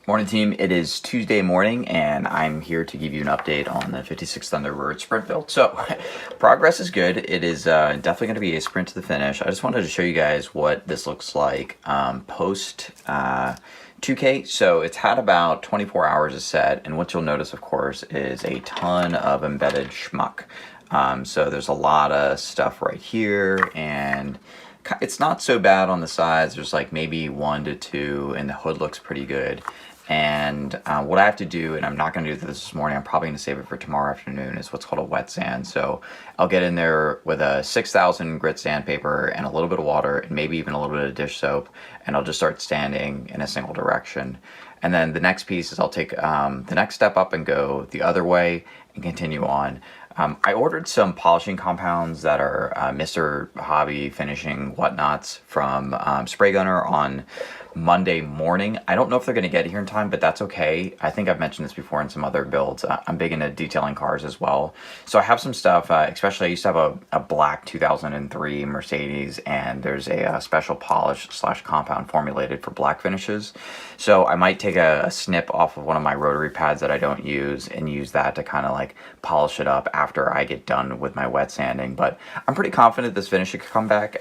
Morning team, it is Tuesday morning and I'm here to give you an update on the 56 Thunderbird sprint build. So progress is good. It is definitely going to be a sprint to the finish. I just wanted to show you guys what this looks like post 2K. So it's had about 24 hours of set, and what you'll notice of course is a ton of embedded schmuck. So there's a lot of stuff right here, and it's not so bad on the sides. There's like maybe 1 to 2, and the hood looks pretty good. And what I have to do, and I'm not going to do this morning, I'm probably going to save it for tomorrow afternoon, is what's called a wet sand. So I'll get in there with a 6000 grit sandpaper and a little bit of water and maybe even a little bit of dish soap, and I'll just start sanding in a single direction. And then the next piece is I'll take the next step up and go the other way and continue on. I ordered some polishing compounds that are Mr. Hobby finishing whatnots from Spray Gunner on Monday morning. I don't know if they're going to get here in time, but that's okay. I think I've mentioned this before in some other builds. I'm big into detailing cars as well. So I have some stuff, especially I used to have a black 2003 Mercedes, and there's a special polish / compound formulated for black finishes. So I might take a snip off of one of my rotary pads that I don't use and use that to kind of like polish it up after I get done with my wet sanding. But I'm pretty confident this finish should come back.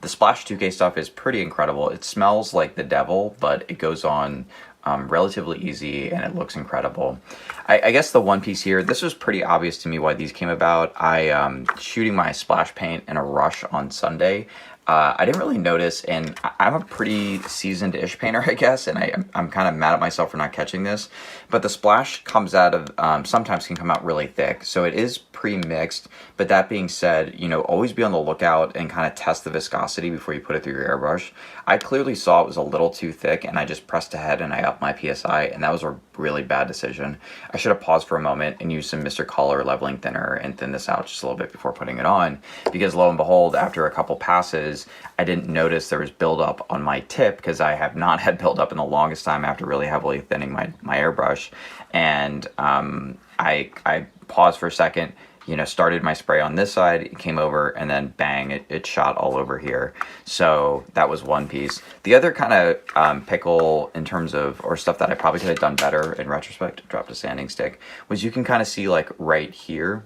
The Splash 2K stuff is pretty incredible. It smells like the devil, but it goes on relatively easy and it looks incredible. I guess the one piece here, this was pretty obvious to me why these came about. I shooting my splash paint in a rush on Sunday. I didn't really notice, and I'm a pretty seasoned-ish painter, I guess, and I'm kind of mad at myself for not catching this, but the splash comes out of, sometimes can come out really thick, so it is pre-mixed. But that being said, you know, always be on the lookout and kind of test the viscosity before you put it through your airbrush. I clearly saw it was a little too thick, and I just pressed ahead and I upped my PSI, and that was a really bad decision. I should have paused for a moment and used some Mr. Color leveling thinner and thin this out just a little bit before putting it on, because lo and behold, after a couple passes, I didn't notice there was buildup on my tip, because I have not had buildup in the longest time after really heavily thinning my airbrush. And I paused for a second, you know, started my spray on this side, it came over, and then bang, it shot all over here. So that was one piece. The other kind of pickle in terms of, or stuff that I probably could have done better in retrospect, dropped a sanding stick, was you can kind of see like right here.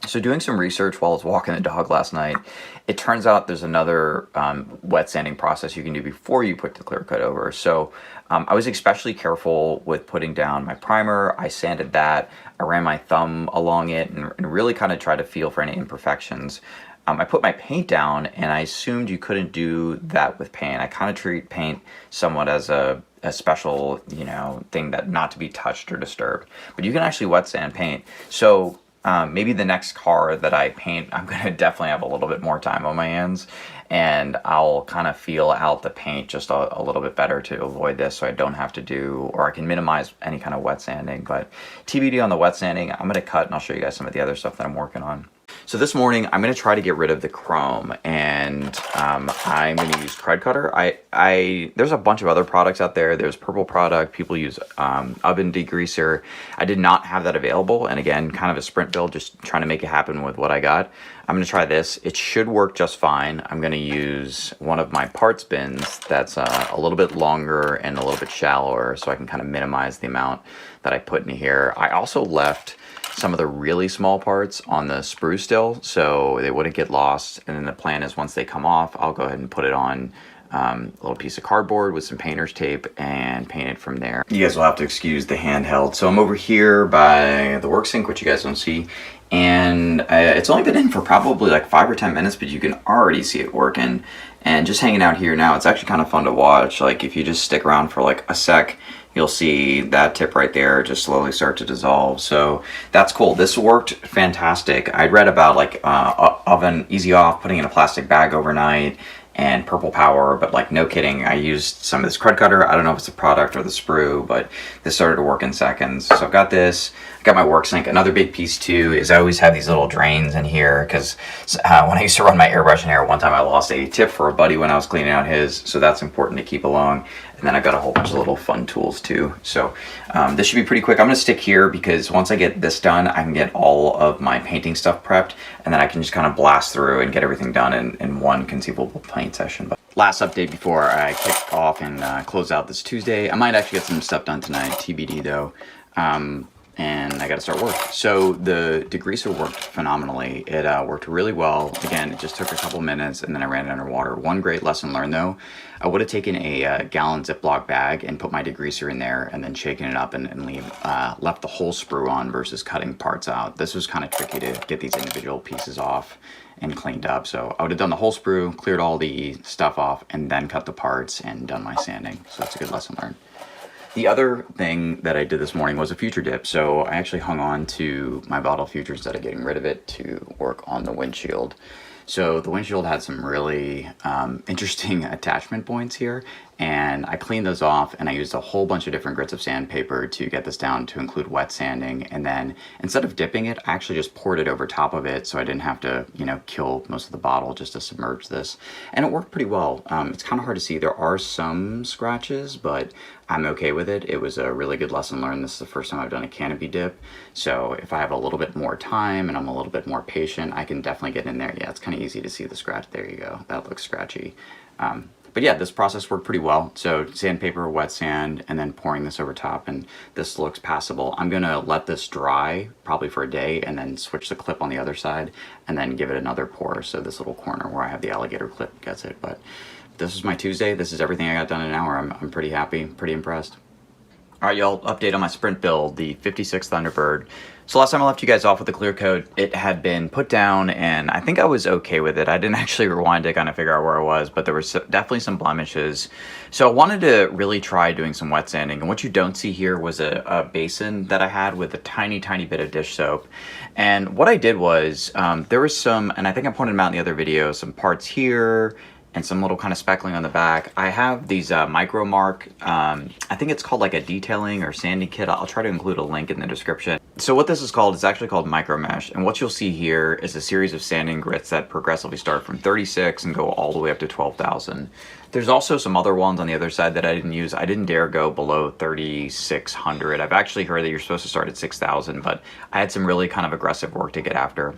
So doing some research while I was walking the dog last night, it turns out there's another wet sanding process you can do before you put the clear coat over. So I was especially careful with putting down my primer. I sanded that. I ran my thumb along it and really kind of tried to feel for any imperfections. I put my paint down, and I assumed you couldn't do that with paint. I kind of treat paint somewhat as a special, you know, thing that not to be touched or disturbed. But you can actually wet sand paint. So maybe the next car that I paint, I'm going to definitely have a little bit more time on my hands, and I'll kind of feel out the paint just a little bit better to avoid this, so I don't have to do, or I can minimize any kind of wet sanding. But TBD on the wet sanding. I'm going to cut and I'll show you guys some of the other stuff that I'm working on. So this morning, I'm going to try to get rid of the chrome, and I'm going to use Cred Cutter. There's a bunch of other products out there. There's purple product. People use oven degreaser. I did not have that available, and again, kind of a sprint build, just trying to make it happen with what I got. I'm going to try this. It should work just fine. I'm going to use one of my parts bins that's a little bit longer and a little bit shallower, so I can kind of minimize the amount that I put in here. I also left some of the really small parts on the sprue still, so they wouldn't get lost. And then the plan is once they come off, I'll go ahead and put it on a little piece of cardboard with some painter's tape and paint it from there. You guys will have to excuse the handheld. So I'm over here by the work sink, which you guys don't see, and it's only been in for probably like 5 or 10 minutes, but you can already see it working. And just hanging out here now, it's actually kind of fun to watch. Like if you just stick around for like a sec, you'll see that tip right there just slowly start to dissolve. So that's cool. This worked fantastic. I'd read about like oven easy off, putting in a plastic bag overnight, and purple power, but like no kidding, I used some of this Cred Cutter. I don't know if it's a product or the sprue, but this started to work in seconds. So I've got this, I got my work sink. Another big piece too is I always have these little drains in here, because when I used to run my airbrush in here, one time I lost a tip for a buddy when I was cleaning out his, so that's important to keep along. And then I've got a whole bunch of little fun tools too. So this should be pretty quick. I'm gonna stick here because once I get this done, I can get all of my painting stuff prepped, and then I can just kind of blast through and get everything done in one conceivable paint session. But last update before I kick off and close out this Tuesday. I might actually get some stuff done tonight, TBD though. And I got to start work. So the degreaser worked phenomenally. It worked really well. Again, it just took a couple minutes and then I ran it underwater. One great lesson learned though, I would have taken a gallon Ziploc bag and put my degreaser in there and then shaken it up and left the whole sprue on versus cutting parts out. This was kind of tricky to get these individual pieces off and cleaned up. So I would have done the whole sprue, cleared all the stuff off, and then cut the parts and done my sanding. So that's a good lesson learned. The other thing that I did this morning was a future dip. So I actually hung on to my bottle future instead of getting rid of it to work on the windshield. So the windshield had some really interesting attachment points here, and I cleaned those off and I used a whole bunch of different grits of sandpaper to get this down to include wet sanding. And then instead of dipping it, I actually just poured it over top of it so I didn't have to, kill most of the bottle just to submerge this. And it worked pretty well. It's kind of hard to see. There are some scratches, but I'm okay with it. It was a really good lesson learned. This is the first time I've done a canopy dip. So if I have a little bit more time and I'm a little bit more patient, I can definitely get in there. Yeah, it's kind of easy to see the scratch. There you go. That looks scratchy. But yeah, this process worked pretty well. So sandpaper, wet sand, and then pouring this over top, and this looks passable. I'm gonna let this dry probably for a day and then switch the clip on the other side and then give it another pour. So this little corner where I have the alligator clip gets it. But this is my Tuesday. This is everything I got done in an hour. I'm pretty happy, pretty impressed. All right, y'all, update on my sprint build, the 56 Thunderbird. So last time I left you guys off with the clear coat, it had been put down and I think I was okay with it. I didn't actually rewind to kind of figure out where I was, but there was definitely some blemishes. So I wanted to really try doing some wet sanding. And what you don't see here was a basin that I had with a tiny, tiny bit of dish soap. And what I did was, there was some, and I think I pointed them out in the other video, some parts here, and some little kind of speckling on the back. I have these Micro Mark, I think it's called like a detailing or sanding kit. I'll try to include a link in the description. So what this is called, it's actually called Micro Mesh. And what you'll see here is a series of sanding grits that progressively start from 36 and go all the way up to 12,000. There's also some other ones on the other side that I didn't use. I didn't dare go below 3,600. I've actually heard that you're supposed to start at 6,000, but I had some really kind of aggressive work to get after.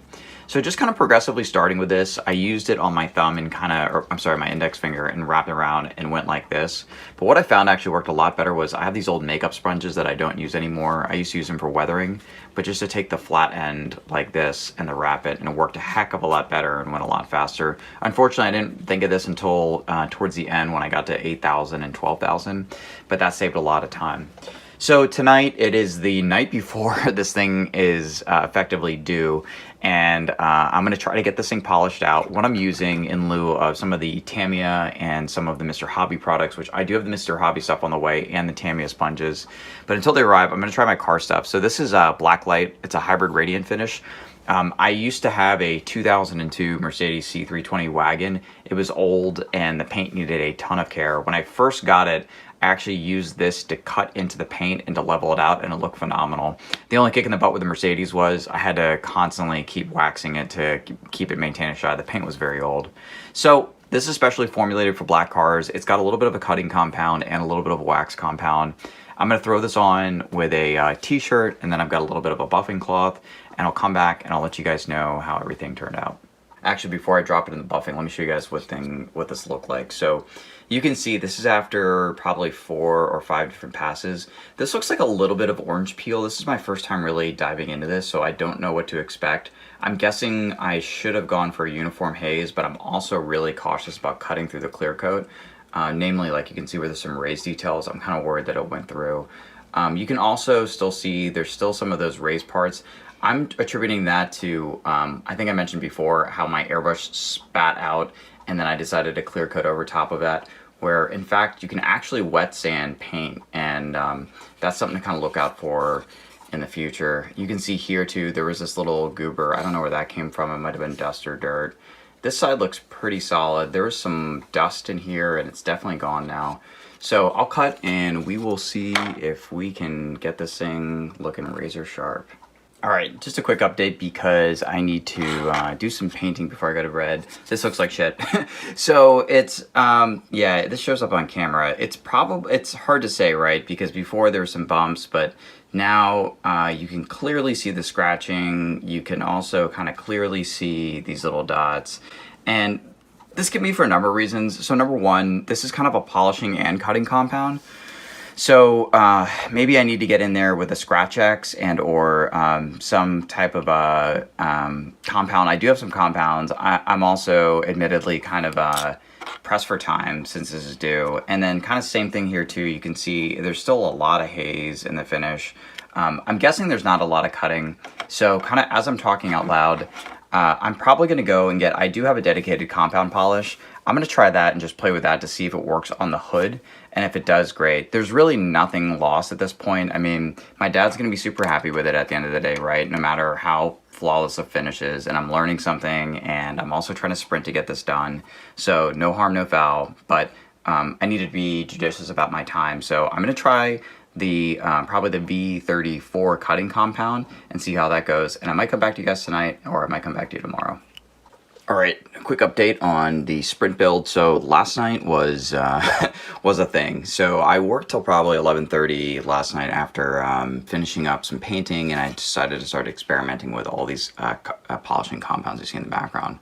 So just kind of progressively starting with this, I used it on my thumb and my index finger and wrapped it around and went like this. But what I found actually worked a lot better was I have these old makeup sponges that I don't use anymore. I used to use them for weathering, but just to take the flat end like this and to wrap it, and it worked a heck of a lot better and went a lot faster. Unfortunately, I didn't think of this until towards the end when I got to 8,000 and 12,000, but that saved a lot of time. So tonight, it is the night before this thing is effectively due, and I'm going to try to get this thing polished out. What I'm using in lieu of some of the Tamiya and some of the Mr. Hobby products, which I do have the Mr. Hobby stuff on the way, and the Tamiya sponges, but until they arrive, I'm going to try my car stuff. So this is Blacklight. It's a hybrid radiant finish. I used to have a 2002 Mercedes C320 wagon. It was old and the paint needed a ton of care. When I first got it, I actually used this to cut into the paint and to level it out, and it looked phenomenal. The only kick in the butt with the Mercedes was I had to constantly keep waxing it to keep it maintained and shiny. The paint was very old. So this is specially formulated for black cars. It's got a little bit of a cutting compound and a little bit of a wax compound. I'm going to throw this on with a t-shirt, and then I've got a little bit of a buffing cloth, and I'll come back and I'll let you guys know how everything turned out. Actually, before I drop it in the buffing, let me show you guys what this looked like. So you can see this is after probably 4 or 5 different passes. This looks like a little bit of orange peel. This is my first time really diving into this, so I don't know what to expect. I'm guessing I should have gone for a uniform haze, but I'm also really cautious about cutting through the clear coat. Namely, like you can see where there's some raised details. I'm kind of worried that it went through. You can also still see there's still some of those raised parts. I'm attributing that to, I think I mentioned before, how my airbrush spat out and then I decided to clear coat over top of that, where in fact you can actually wet sand paint, and that's something to kind of look out for in the future. You can see here too, there was this little goober. I don't know where that came from. It might have been dust or dirt. This side looks pretty solid. There was some dust in here and it's definitely gone now. So I'll cut and we will see if we can get this thing looking razor sharp. All right, just a quick update because I need to do some painting before I go to bed. This looks like shit. So it's, yeah, this shows up on camera. It's hard to say, right? Because before there were some bumps, but now you can clearly see the scratching. You can also kind of clearly see these little dots. And This can be for a number of reasons. So number one, this is kind of a polishing and cutting compound. So maybe I need to get in there with a Scratch X and or some type of a compound. I do have some compounds. I'm also admittedly kind of pressed for time since this is due. And then kind of same thing here too. You can see there's still a lot of haze in the finish. I'm guessing there's not a lot of cutting. So kind of as I'm talking out loud, I'm probably going to go and I do have a dedicated compound polish. I'm going to try that and just play with that to see if it works on the hood. And if it does, great. There's really nothing lost at this point. I mean, my dad's going to be super happy with it at the end of the day, right? No matter how flawless a finish is. And I'm learning something, and I'm also trying to sprint to get this done. So no harm, no foul. But I need to be judicious about my time. So I'm going to try the probably the V34 cutting compound and see how that goes. And I might come back to you guys tonight, or I might come back to you tomorrow. All right, a quick update on the sprint build. So last night was was a thing. So I worked till probably 11:30 last night after finishing up some painting, and I decided to start experimenting with all these polishing compounds you see in the background.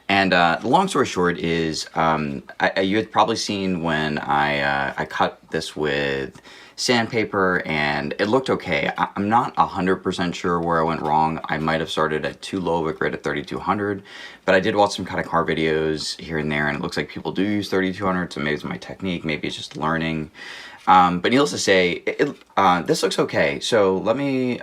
And the long story short is, you had probably seen when I cut this with sandpaper, and it looked okay. I'm not 100% sure where I went wrong. I might have started at too low of a grit at 3200, but I did watch some kind of car videos here and there, and it looks like people do use 3200, so maybe it's my technique, maybe it's just learning. But needless to say, this looks okay. So let me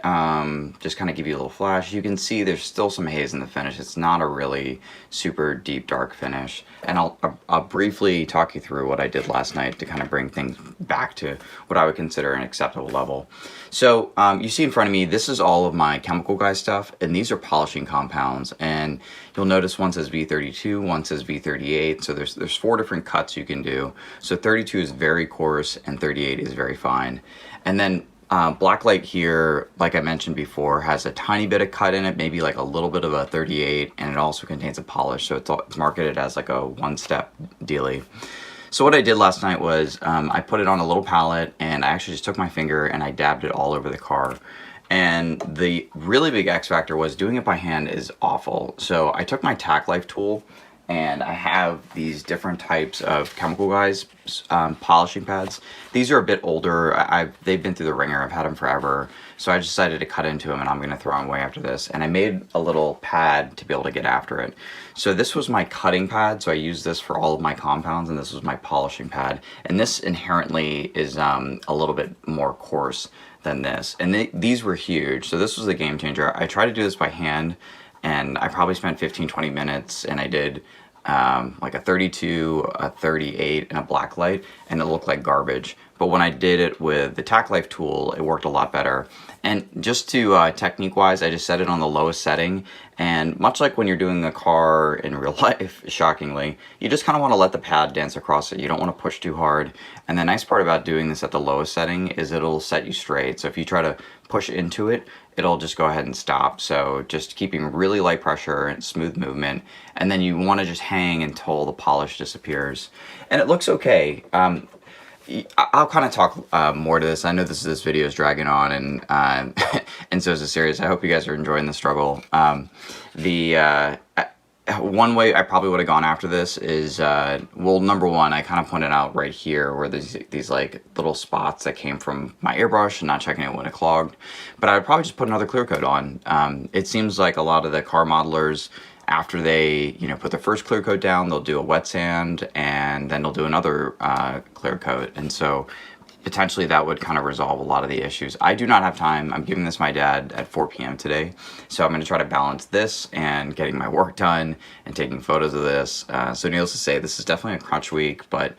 just kind of give you a little flash. You can see there's still some haze in the finish. It's not a really super deep dark finish. And I'll briefly talk you through what I did last night to kind of bring things back to what I would consider an acceptable level. So you see in front of me, this is all of my chemical guy stuff, and these are polishing compounds. And you'll notice one says V32, one says V38. So there's 4 different cuts you can do. So 32 is very coarse, and 38 is very fine. And then Blacklight here, like I mentioned before, has a tiny bit of cut in it, maybe like a little bit of a 38, and it also contains a polish. So it's marketed as like a one-step dealie. So what I did last night was I put it on a little palette, and I actually just took my finger and I dabbed it all over the car. And the really big X factor was doing it by hand is awful. So I took my Tacklife tool, and I have these different types of chemical guys polishing pads. These are a bit older. They've been through the ringer. I've had them forever. So I decided to cut into them, and I'm going to throw them away after this. And I made a little pad to be able to get after it. So this was my cutting pad. So I used this for all of my compounds, and this was my polishing pad. And this inherently is a little bit more coarse than this. And these were huge. So this was a game changer. I tried to do this by hand, and I probably spent 15-20 minutes, and I did like a 32, a 38, and a Blacklight, and it looked like garbage. But when I did it with the Tacklife tool, it worked a lot better. And just to technique-wise, I just set it on the lowest setting. And much like when you're doing a car in real life, shockingly, you just kind of want to let the pad dance across it. You don't want to push too hard. And the nice part about doing this at the lowest setting is it'll set you straight. So if you try to push into it, it'll just go ahead and stop. So just keeping really light pressure and smooth movement. And then you want to just hang until the polish disappears. And it looks okay. I'll kind of talk more to this. I know this video is dragging on, and and so is the series. I hope you guys are enjoying the struggle. One way I probably would have gone after this is, well, number one, I kind of pointed out right here where there's these like little spots that came from my airbrush and not checking it when it clogged. But I would probably just put another clear coat on. It seems like a lot of the car modelers, after they put their first clear coat down, they'll do a wet sand, and then they'll do another clear coat. And so potentially that would kind of resolve a lot of the issues. I do not have time. I'm giving this to my dad at 4 p.m. today. So I'm going to try to balance this and getting my work done and taking photos of this. So needless to say, this is definitely a crunch week, but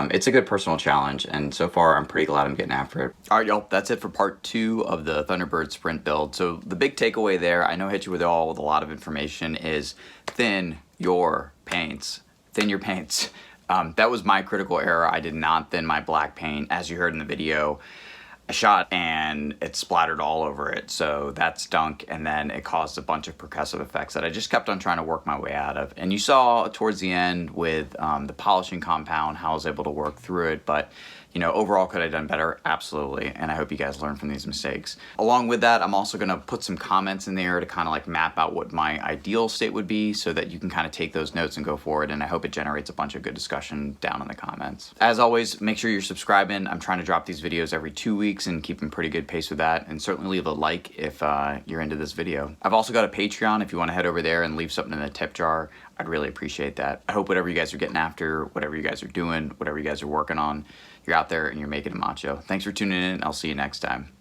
it's a good personal challenge. And so far, I'm pretty glad I'm getting after it. All right, y'all, that's it for part 2 of the Thunderbird sprint build. So the big takeaway there, I know I hit you with a lot of information, is thin your paints. Thin your paints. That was my critical error. I did not thin my black paint. As you heard in the video, I shot and it splattered all over it. So that stunk, and then it caused a bunch of percussive effects that I just kept on trying to work my way out of. And you saw towards the end with the polishing compound how I was able to work through it. But You know, overall, could I have done better? Absolutely. And I hope you guys learn from these mistakes. Along with that, I'm also gonna put some comments in there to kind of like map out what my ideal state would be so that you can kind of take those notes and go forward. And I hope it generates a bunch of good discussion down in the comments. As always, make sure you're subscribing. I'm trying to drop these videos every 2 weeks and keeping pretty good pace with that. And certainly leave a like if you're into this video. I've also got a Patreon if you want to head over there and leave something in the tip jar. I'd really appreciate that. I hope whatever you guys are getting after, whatever you guys are doing, whatever you guys are working on, you're out there and you're making it macho. Thanks for tuning in. I'll see you next time.